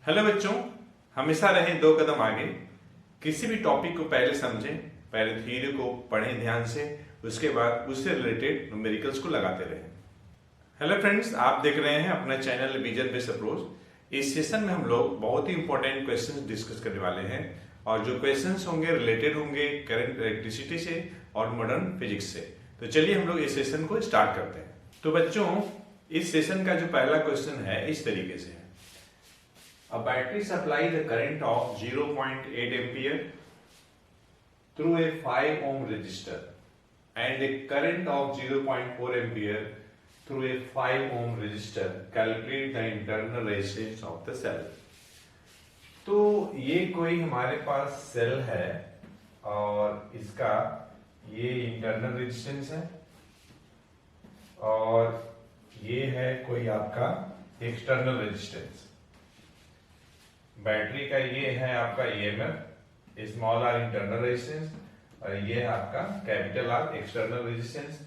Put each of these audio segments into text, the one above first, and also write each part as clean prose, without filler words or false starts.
Hello बच्चों, हमेशा रहें दो कदम आगे। किसी भी टॉपिक को पहले समझें, पहले थ्योरी को पढ़ें ध्यान से, उसके बाद उससे रिलेटेड न्यूमेरिकल्स को लगाते रहें। हेलो फ्रेंड्स, आप देख रहे हैं अपना चैनल विजन बेस्ड अप्रोच। इस सेशन में हम लोग बहुत ही इंपॉर्टेंट क्वेश्चंस डिस्कस करने वाले हैं और जो क्वेश्चंस होंगे रिलेटेड होंगे करंट इलेक्ट्रिसिटी से और मॉडर्न फिजिक्स से। तो चलिए हम लोग इस सेशन को स्टार्ट करते हैं। तो बच्चों, इस सेशन का जो पहला क्वेश्चन है इस तरीके से है। A battery supplies a current of 0.8 ampere through a 5 ohm resistor and a current of 0.4 ampere through a 5 ohm resistor. Calculate the internal resistance of the cell. तो ये कोई हमारे पास सेल है और इसका ये इंटरनल रेजिस्टेंस है और ये है कोई आपका एक्सटर्नल रेजिस्टेंस। बैटरी का ये है आपका EMF, small r internal resistance और ये है आपका कैपिटल आर एक्सटर्नल रेजिस्टेंस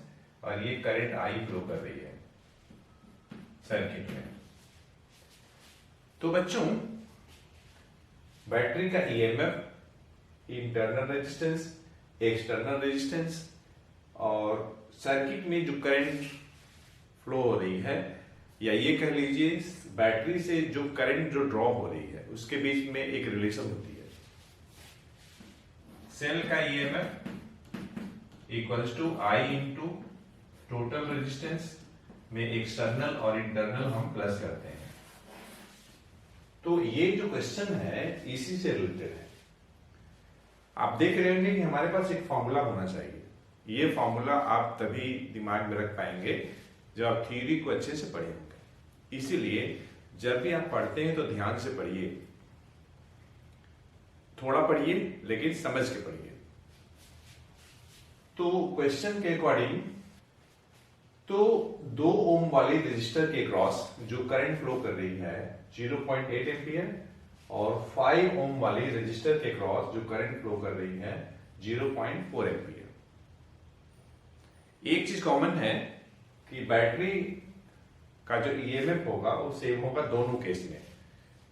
और ये करंट आई फ्लो कर रही है सर्किट में। तो बच्चों, बैटरी का EMF, internal resistance, external resistance और सर्किट में जो करंट फ्लो हो रही है, या ये कह लीजिए बैटरी से जो करंट जो ड्रॉ हो रही है उसके बीच में एक रिलेशन होती है। सेल का EMF equals to I into total resistance में एक्सटर्नल और इंटरनल हम प्लस करते हैं। तो ये जो क्वेश्चन है इसी से रिलेटेड है। आप देख रहे होंगे कि हमारे पास एक फॉर्मूला होना चाहिए। ये फॉर्मूला आप तभी दिमाग में रख पाएंगे जब आप थ्योरी को अच्छे से पढ़ेंगे। इसीलिए जब भी आप पढ़ते हैं तो ध्यान से पढ़िए, थोड़ा पढ़िए लेकिन समझ के पढ़िए। तो क्वेश्चन के अकॉर्डिंग तो 2 ओम वाले रजिस्टर के क्रॉस जो करंट फ्लो कर रही है 0.8 एम्पियर और 5 ओम वाले रजिस्टर के क्रॉस जो करंट फ्लो कर रही है 0.4 एम्पियर। एक चीज कॉमन है कि बैटरी का जो ईएमएफ होगा वो सेम होगा दोनों केस में।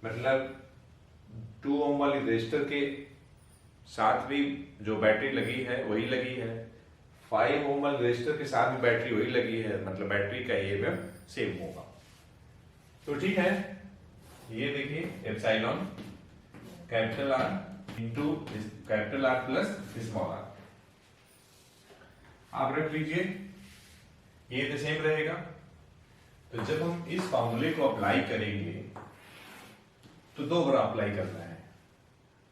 मतलब 2 ओम वाली रजिस्टर के साथ भी जो बैटरी लगी है वही लगी है, 5 ओम वाली रजिस्टर के साथ भी बैटरी वही लगी है, मतलब बैटरी का ईएमएफ सेम होगा। तो ठीक है, ये देखिए epsilon capital R into capital R plus small r आप रख लीजिए, ये तो सेम रहेगा। तो जब हम इस फॉर्मूले को अप्लाई करेंगे तो 2 बार अप्लाई करना है।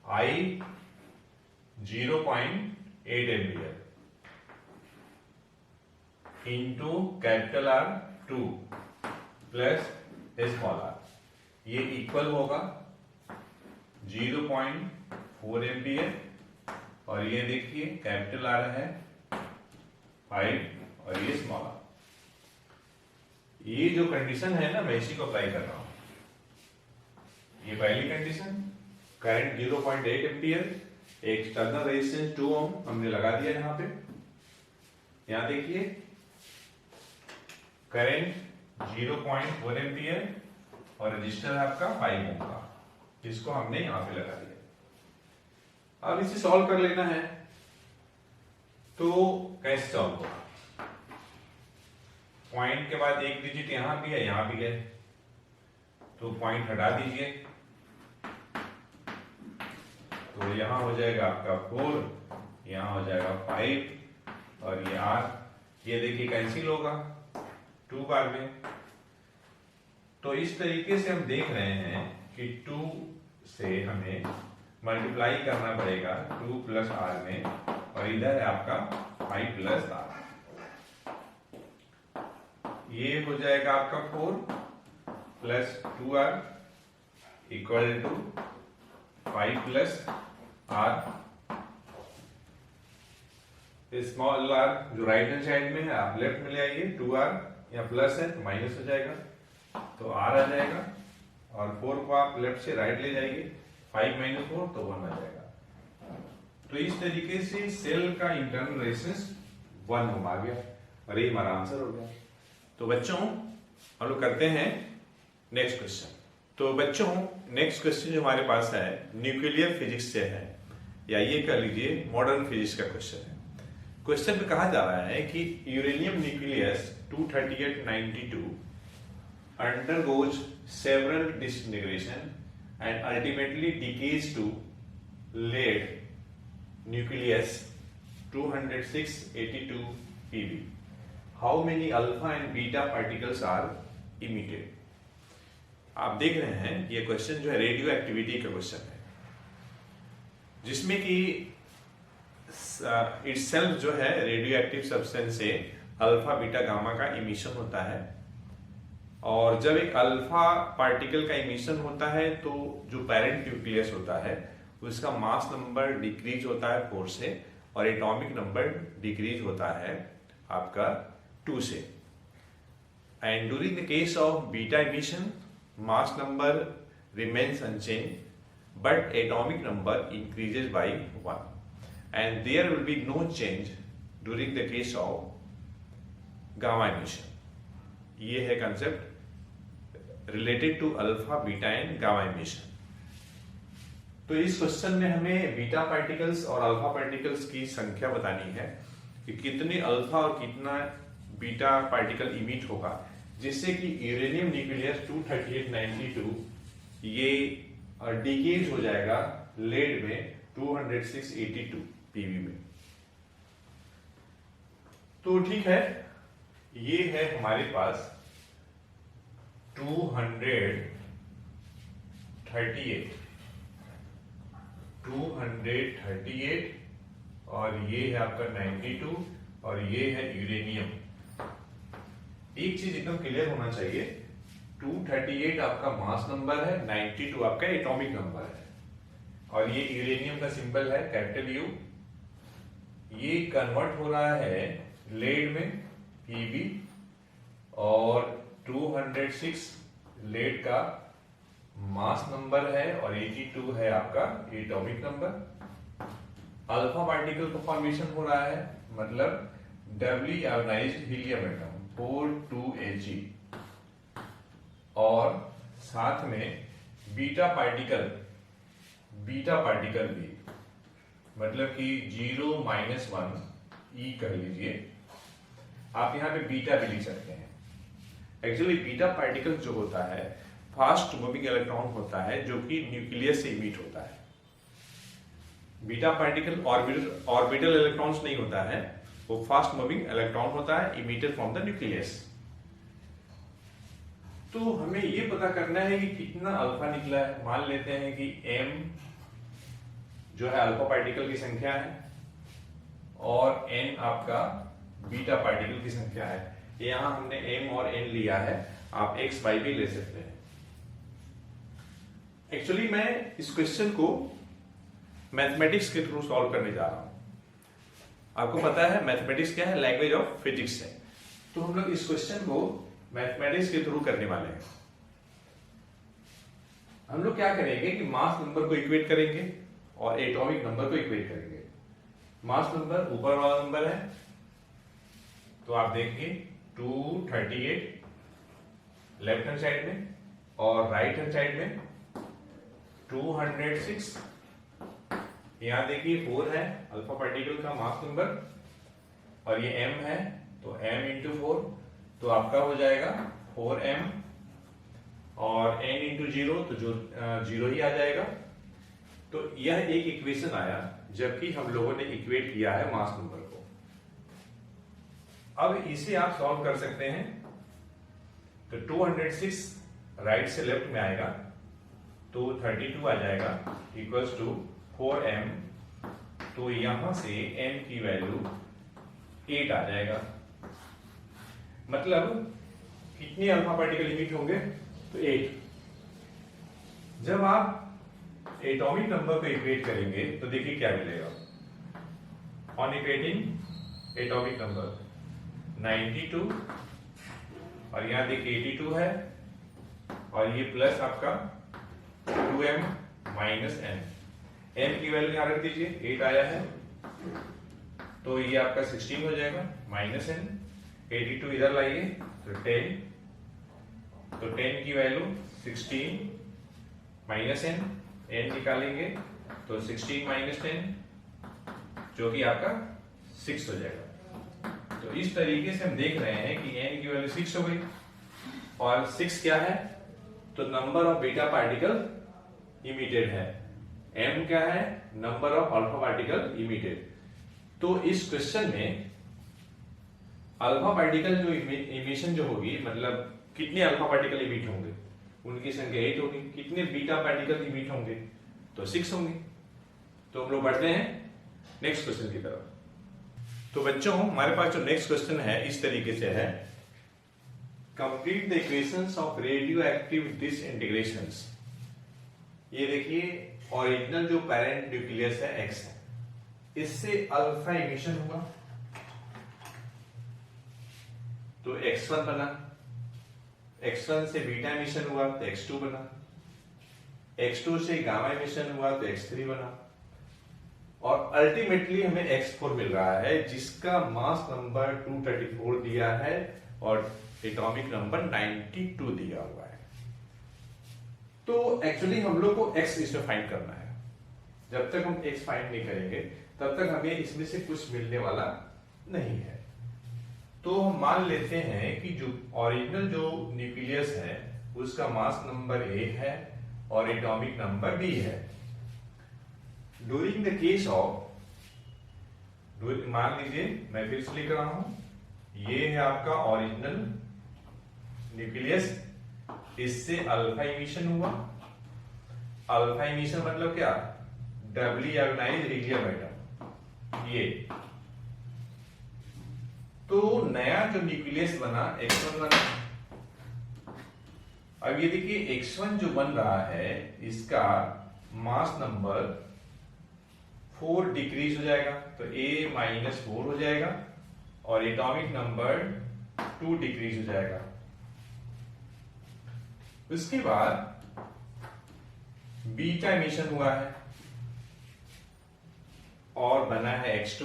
I 0.8 ampere into capital R 2 plus small r, ये इक्वल होगा 0.4 एम्पियर और ये देखिए कैपिटल आर है 5 और ये स्मॉल आर। ये जो कंडीशन है ना, मैं इसी को अप्लाई कर रहा हूं। ये पहली condition, current 0.8 ampere, external resistance 2 ओम हमने लगा दिया यहां पे। यहां देखिए करंट 0.4 एम्पियर और रजिस्टर आपका 5 ओम का, इसको हमने यहां पे लगा दिया। अब इसे सॉल्व कर लेना है। तो कैसे सॉल्व होगा? पॉइंट के बाद एक डिजिट यहां भी है, यहां भी है, तो पॉइंट हटा दीजिए। तो यहां हो जाएगा आपका 4, यहां हो जाएगा 5 और ये R, ये देखिए कैंसिल होगा 2 बार में। तो इस तरीके से हम देख रहे हैं कि 2 से हमें मल्टीप्लाई करना पड़ेगा 2 प्लस R में और इधर है आपका 5 प्लस R। ये हो जाएगा आपका 4 plus 2R equal to 5 plus R। Small r जो राइट हैंड साइड में है आप लेफ्ट में ले आइए, 2R यहाँ प्लस है तो माइनस हो जाएगा, तो R आ जाएगा और 4 को आप लेफ्ट से राइट ले जाइए, 5 माइनस 4 तो 1 आ जाएगा। तो इस तरीके से सेल का इंटरनल रेजिस्टेंस 1 ओम आ गया और ये हमारा आंसर हो गया। तो बच्चों हम लोग करते हैं नेक्स्ट क्वेश्चन। तो बच्चों, नेक्स्ट क्वेश्चन जो हमारे पास है न्यूक्लियर फिजिक्स से है, या ये कह लीजिए मॉडर्न फिजिक्स का क्वेश्चन है। क्वेश्चन में कहा जा रहा है कि uranium nucleus 23892 undergoes several disintegration and ultimately decays to lead nucleus 20682 Pb. How many alpha and beta particles are emitted? आप देख रहे हैं ये क्वेश्चन जो है रेडियो एक्टिविटी का क्वेश्चन है, जिसमें कि इटसेल्फ जो है रेडियो एक्टिव सब्सटेंस से अल्फा बीटा गामा का इमिशन होता है। और जब एक अल्फा पार्टिकल का इमिशन होता है तो जो पेरेंट न्यूक्लियस होता है उसका मास नंबर डिक्रीज होता है 4 से और एटॉमिक नंबर डिक्रीज होता है आपका 2 से। And during the case of beta emission mass number remains unchanged but atomic number increases by 1 and there will be no change during the case of gamma emission. ये है concept related to alpha beta and gamma emission. तो इस question में हमें beta particles और alpha particles की संख्या बतानी है कि कितने अल्फा और कितना बीटा पार्टिकल इमिट होगा, जिससे कि यूरेनियम न्यूक्लियस 23892 ये डिकेज हो जाएगा लेड में 20682 पीवी में। तो ठीक है, ये है हमारे पास 238 और ये है आपका 92 और ये है यूरेनियम। एक चीज एकदम क्लियर होना चाहिए, 238 आपका मास नंबर है, 92 आपका एटॉमिक नंबर है और ये यूरेनियम का सिंबल है कैपिटल यू। ये कन्वर्ट हो रहा है लेड में Pb और 206 लेड का मास नंबर है और 82 है आपका एटॉमिक नंबर। अल्फा पार्टिकल का फॉर्मेशन हो रहा है, मतलब डबली आयोनाइज्ड हीलियम एटम 42Ag और साथ में बीटा पार्टिकल भी, मतलब कि 0 - 1 E कर लीजिए। आप यहां पे बीटा भी लिख सकते हैं। एक्चुअली बीटा पार्टिकल जो होता है फास्ट मूविंग इलेक्ट्रॉन होता है जो कि न्यूक्लियस से इमिट होता है। बीटा पार्टिकल ऑर्बिटल इलेक्ट्रॉन्स नहीं होता है, वो फास्ट मूविंग इलेक्ट्रॉन होता है इमिटेड फ्रॉम द न्यूक्लियस। तो हमें ये पता करना है कि कितना अल्फा निकला है। मान लेते हैं कि m जो है अल्फा पार्टिकल की संख्या है और n आपका बीटा पार्टिकल की संख्या है। यहां हमने m और n लिया है, आप x y भी ले सकते हैं। एक्चुअली मैं इस क्वेश्चन को मैथमेटिक्स के थ्रू सॉल्व करने जा रहा हूं। आपको पता है मैथमेटिक्स क्या है, लैंग्वेज ऑफ फिजिक्स है। तो हम लोग इस क्वेश्चन को मैथमेटिक्स के थ्रू करने वाले हैं। हम लोग क्या करेंगे कि मास नंबर को इक्वेट करेंगे और एटॉमिक नंबर को इक्वेट करेंगे। मास नंबर ऊपर वाला नंबर है, तो आप देखिए 238 लेफ्ट हैंड साइड में और राइट हैंड साइड में 206। यहां देखिए 4 है अल्फा पार्टिकल का मास नंबर और ये m है, तो m × 4 तो आपका हो जाएगा 4m और n × 0 तो जो 0 ही आ जाएगा। तो यह एक इक्वेशन आया जबकि हम लोगों ने इक्वेट किया है मास नंबर को। अब इसे आप सॉल्व कर सकते हैं। तो 206 राइट से लेफ्ट में आएगा तो 32 आ जाएगा इक्वल्स टू 4m। तो यहां से m की वैल्यू 8 आ जाएगा। मतलब कितने अल्फा पार्टिकल इमिट होंगे, तो 8। जब आप एटॉमिक नंबर को इक्वेट करेंगे तो देखिए क्या मिलेगा। ऑन इक्वेटिंग एटॉमिक नंबर 92 और यहां देखिए 82 है और ये प्लस आपका 2m - n। n की वैल्यू यहां रख दीजिए, 8 आया है तो ये आपका 16 हो जाएगा -n। 82 इधर लाइए तो 10, तो 10 की वैल्यू 16 माइनस एन, एन निकालेंगे तो 16 माइनस 10 जो कि आपका 6 हो जाएगा। तो इस तरीके से हम देख रहे हैं कि n की वैल्यू 6 हो गई और 6 क्या है, तो number of beta particle emitted है, m क्या है, number of alpha particle emitted. तो इस क्वेश्चन में अल्फा पार्टिकल जो इमिशन जो होगी, मतलब कितने अल्फा पार्टिकल इमिट होंगे, उनकी संख्या 8 होगी। कितने बीटा पार्टिकल इमिट होंगे, तो 6 होंगे। तो हम लोग बढ़ते हैं नेक्स्ट क्वेश्चन की तरफ। तो बच्चों हमारे पास जो नेक्स्ट क्वेश्चन है इस तरीके से है, complete the equations of radioactive एक्टिव डिसइंटीग्रेशंस। ये देखिए ओरिजिनल जो पेरेंट न्यूक्लियस है एक्स है, इससे अल्फा इमिशन हुआ तो x1 बना, x1 से बीटा इमिशन हुआ तो x2 बना, x2 से गामा इमिशन हुआ तो x3 बना, और अल्टीमेटली हमें x4 मिल रहा है जिसका मास नंबर 234 दिया है और एटॉमिक नंबर 92 दिया हुआ है। तो एक्चुअली हम लोग को x इसमें फाइंड करना है। जब तक हम x फाइंड नहीं करेंगे तब तक हमें इसमें से कुछ मिलने वाला नहीं है। तो हम मान लेते हैं कि जो ओरिजिनल जो न्यूक्लियस है उसका मास नंबर A है और एटॉमिक नंबर B है। ड्यूरिंग द केस ऑफ, मान लीजिए मैं फिर से लिख रहा हूं, ये है आपका ओरिजिनल न्यूक्लियस, इससे अल्फा इमिशन हुआ। अल्फा इमिशन मतलब क्या, डबली ऑर्गेनाइज्ड हीलियम एटम। ये तो नया जो न्यूक्लियस बना x1 बना। अब ये देखिए x1 जो बन रहा है इसका मास नंबर 4 डिक्रीज हो जाएगा तो A-4 हो जाएगा और एटॉमिक नंबर 2 डिक्रीज हो जाएगा। उसके बाद बीटा इमिशन हुआ है और बना है x2।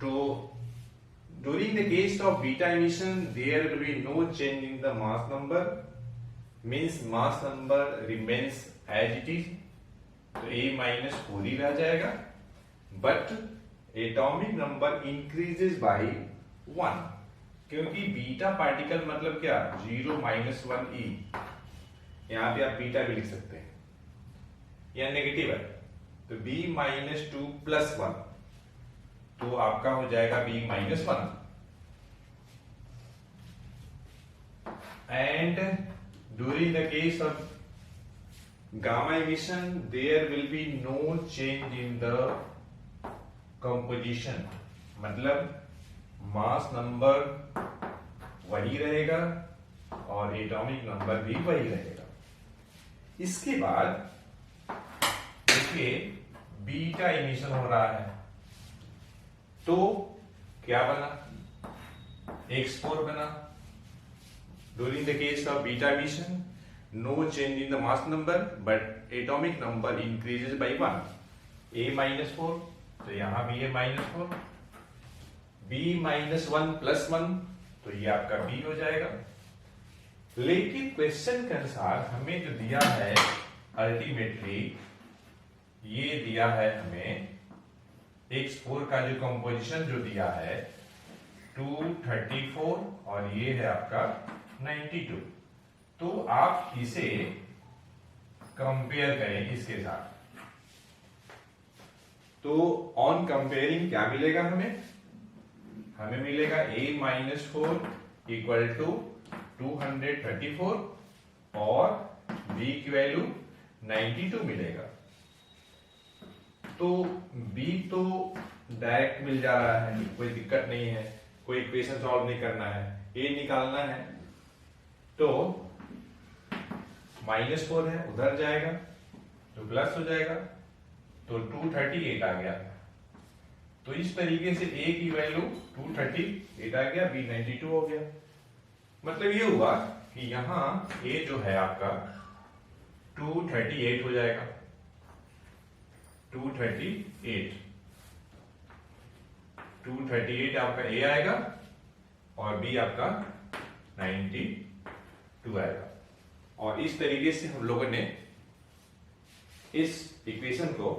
तो during the case of beta emission there will be no change in the mass number, means mass number remains as it is, तो A-4 ही रह जाएगा, but atomic number increases by 1, क्योंकि बीटा पार्टिकल मतलब क्या, 0-1e। यहां पे आप beta भी लिख सकते हैं, यह नेगेटिव है तो B-2 + 1 तो आपका हो जाएगा B-1। And during the case of gamma emission there will be no change in the composition, मतलब मास नंबर वही रहेगा और एटॉमिक नंबर भी वही रहेगा। इसके बाद देखिए बीटा इमिशन हो रहा है तो क्या बना, x4 बना। During the case of beta emission no change in the mass number but atomic number increases by 1, A-4 तो यहां भी A-4, B-1 + 1 तो ये आपका B हो जाएगा। लेकिन क्वेश्चन के अनुसार हमें जो दिया है अल्टीमेटली ये दिया है हमें x4 का जो कंपोजिशन जो दिया है 234 और ये है आपका 92। तो आप इसे कंपेयर करें इसके साथ, तो ऑन कंपेयरिंग क्या मिलेगा हमें, हमें मिलेगा A-4 = 234 और B की वैल्यू 92 मिलेगा। तो B तो डायरेक्ट मिल जा रहा है, कोई दिक्कत नहीं है, कोई इक्वेशन सॉल्व नहीं करना है, A निकालना है। तो -4 है उधर जाएगा तो प्लस हो जाएगा तो 238 आ गया। तो इस तरीके से A की वैल्यू 238 आ गया, B 92 हो गया। मतलब ये हुआ कि यहां A जो है आपका 238 हो जाएगा, 238 आपका A आएगा और B आपका 92 आएगा। और इस तरीके से हम लोगों ने इस इक्वेशन को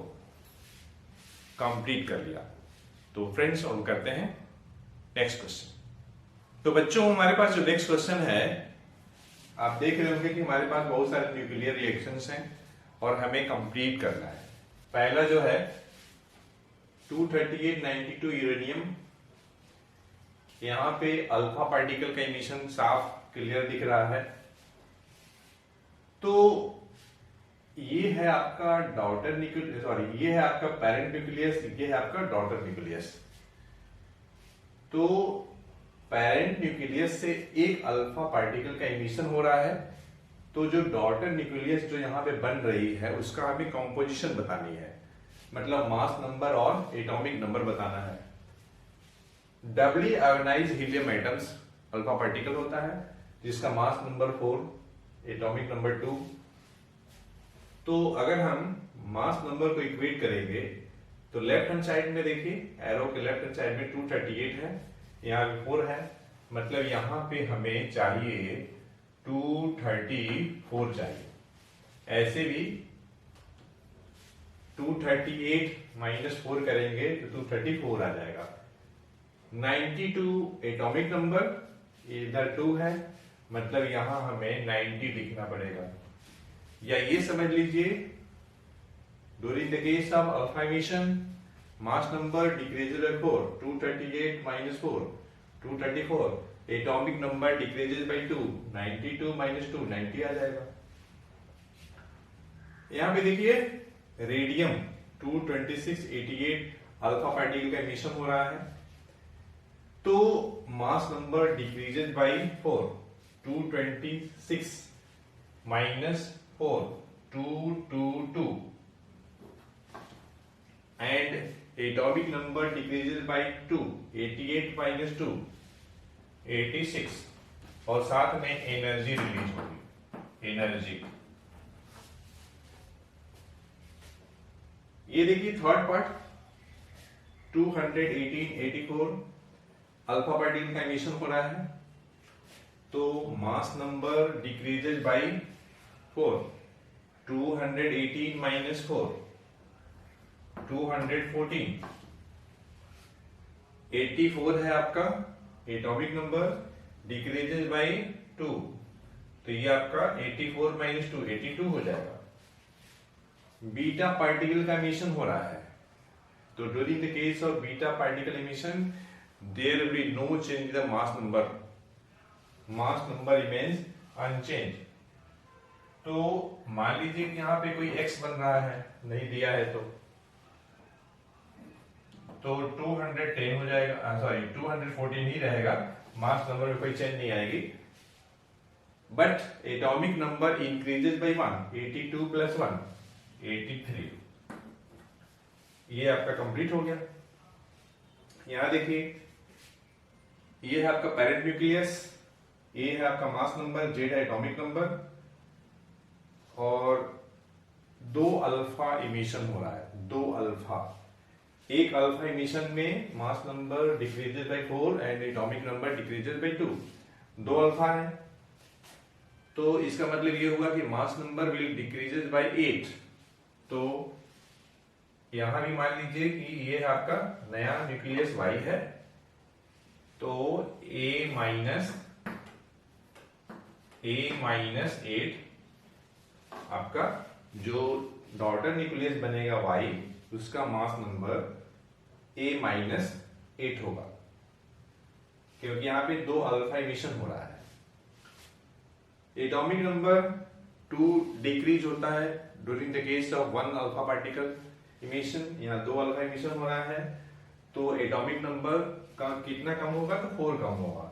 कंप्लीट कर लिया। तो फ्रेंड्स, हम करते हैं नेक्स्ट क्वेश्चन। तो बच्चों, हमारे पास जो नेक्स्ट क्वेश्चन है, आप देख रहे होंगे कि हमारे पास बहुत सारे न्यूक्लियर रिएक्शंस हैं और हमें कंप्लीट करना है। पहला जो है 23892 यूरेनियम, यहां पे अल्फा पार्टिकल का इमिशन साफ क्लियर दिख रहा है। तो ये है आपका डॉटर न्यूक्लियस, सॉरी ये है आपका पेरेंट न्यूक्लियस, ये है आपका डॉटर न्यूक्लियस। तो पेरेंट न्यूक्लियस से एक अल्फा पार्टिकल का इमिशन हो रहा है, तो जो डॉटर न्यूक्लियस जो यहां पे बन रही है उसका हमें कंपोजिशन बतानी है, मतलब मास नंबर और एटॉमिक नंबर बताना है। Doubly ionised helium atoms alpha particle होता है जिसका मास नंबर 4, एटॉमिक नंबर 2। तो अगर हम मास नंबर को इक्वेट करेंगे तो लेफ्ट हैंड साइड में देखिए, एरो के लेफ्ट हैंड साइड में 238 है, यहाँ 4 है, मतलब यहां पे हमें चाहिए 234 चाहिए। ऐसे भी 238 माइनस 4 करेंगे तो 234 आ जाएगा। 92 एटॉमिक नंबर, इधर 2 है, मतलब यहां हमें 90 लिखना पड़ेगा। या ये समझ लीजिए, during the case of alpha emission mass number decreases bye 4, 238 minus 4 234, atomic number decreases bye 2, 92 minus 2 90 आ जाएगा। यहां पे देखिए रेडियम 22688 अल्फा पार्टिकल का इमिशन हो रहा है, तो mass number decreases bye 4, 226 minus 4 222, and atomic number decreases by 2, 88 minus 2 86, और साथ में एनर्जी रिलीज होगी, एनर्जी। ये देखिए थर्ड पार्ट 21884 अल्फा पार्टिकल का इमिशन हो रहा है, तो mass number decreases bye 4, 218 minus 4 214, 84 है आपका एटॉमिक नंबर, डिक्रीजेज बाय 2, तो ये आपका 84 माइनस 2 82 हो जाएगा। बीटा पार्टिकल का इमिशन हो रहा है, तो during the case of beta particle emission there will be no change in the mass number, mass number remains unchanged. तो मान लीजिए कि यहाँ पे कोई x बन रहा है, नहीं दिया है तो 210 हो जाएगा, सॉरी 214 ही रहेगा, मास नंबर में कोई चेंज नहीं आएगी। But atomic number increases by 1, 82 plus 1 83। ये आपका कंप्लीट हो गया। यहां देखिए, ये है आपका पेरेंट न्यूक्लियस, ये है आपका मास नंबर, जेड है एटॉमिक नंबर, और 2 अल्फा इमिशन हो रहा है, 2 अल्फा। एक अल्फा इमिशन में mass number decreases bye 4 and atomic number decreases bye 2, 2 alpha है, तो इसका मतलब ये हुआ कि mass number will decreases bye 8। तो यहां भी मान लीजिए कि ये आपका नया न्यूक्लियस Y है, तो A माइनस 8 आपका जो डॉटर न्यूक्लियस बनेगा Y, उसका मास नंबर A माइनस 8 होगा, क्योंकि यहां पे 2 अल्फा इमिशन हो रहा है। एटॉमिक नंबर 2 डिक्रीज होता है during the case of 1 alpha particle emission, यहाँ 2 अल्फा इमिशन हो रहा है, तो एटॉमिक नंबर का कितना कम होगा, तो 4 कम होगा,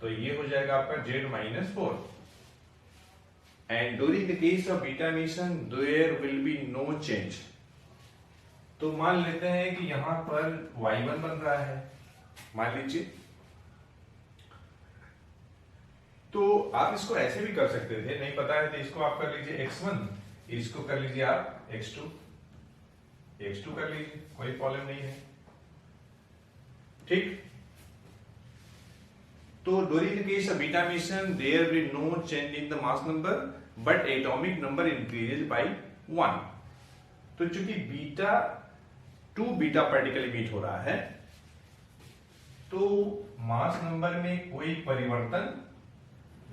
तो ये हो जाएगा आपका Z minus 4। And during the case of beta emission there will be no change. तो मान लेते हैं कि यहां पर Y1 बन रहा है, मान लीजिए, तो आप इसको ऐसे भी कर सकते थे, नहीं पता है तो इसको आप कर लीजिए x1, इसको कर लीजिए आप x2 कर लीजिए, कोई प्रॉब्लम नहीं है, ठीक। तो during the case of beta mission there will no change in the mass number but atomic number increases by 1। तो चूंकि बीटा 2 बीटा पार्टिकल इमिट हो रहा है तो मास नंबर में कोई परिवर्तन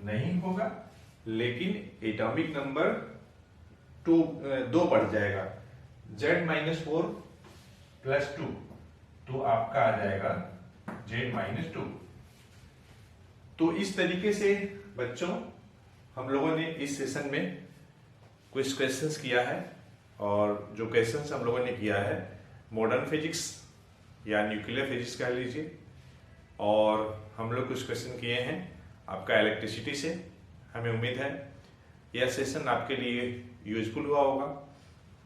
नहीं होगा, लेकिन एटॉमिक नंबर 2 बढ़ जाएगा। Z-4 + 2 तो आपका आ जाएगा Z-2। तो इस तरीके से बच्चों हम लोगों ने इस सेशन में कुछ क्वेश्चंस किया है, और जो क्वेश्चंस हम लोगों ने किया है मॉडर्न फिजिक्स या न्यूक्लियर फिजिक्स कह लीजिए, और हम लोग कुछ क्वेश्चन किए हैं आपका इलेक्ट्रिसिटी से। हमें उम्मीद है यह सेशन आपके लिए यूजफुल हुआ होगा।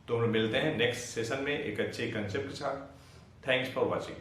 तो हम लोग मिलते हैं नेक्स्ट सेशन में एक अच्छे कंसेप्ट के साथ। Thanks for watching.